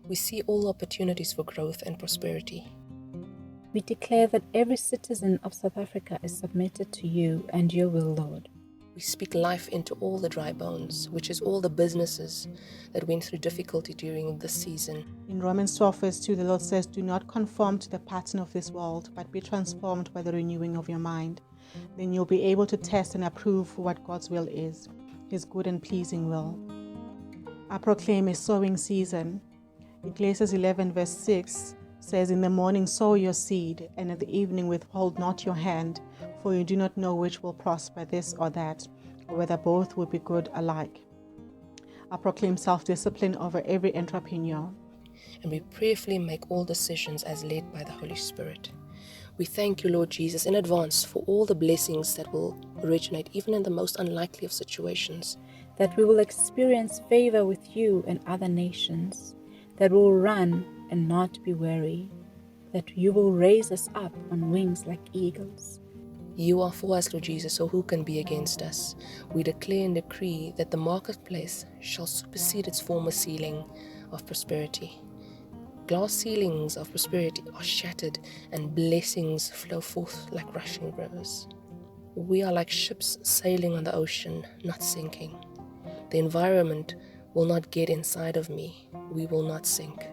We see all opportunities for growth and prosperity. We declare that every citizen of South Africa is submitted to you and your will, Lord. We speak life into all the dry bones, which is all the businesses that went through difficulty during this season. In Romans 12 verse 2, the Lord says, "Do not conform to the pattern of this world, but be transformed by the renewing of your mind. Then you'll be able to test and approve what God's will is, His good and pleasing will." I proclaim a sowing season. Ecclesiastes 11 verse 6 says, "In the morning sow your seed, and at the evening withhold not your hand, for you do not know which will prosper, this or that, or whether both will be good alike." I proclaim self-discipline over every entrepreneur. And we prayerfully make all decisions as led by the Holy Spirit. We thank you, Lord Jesus, in advance for all the blessings that will originate even in the most unlikely of situations. That we will experience favor with you and other nations. That we will run and not be weary. That you will raise us up on wings like eagles. You are for us, Lord Jesus, so who can be against us? We declare and decree that the marketplace shall supersede its former ceiling of prosperity. Glass ceilings of prosperity are shattered and blessings flow forth like rushing rivers. We are like ships sailing on the ocean, not sinking. The environment will not get inside of me. We will not sink.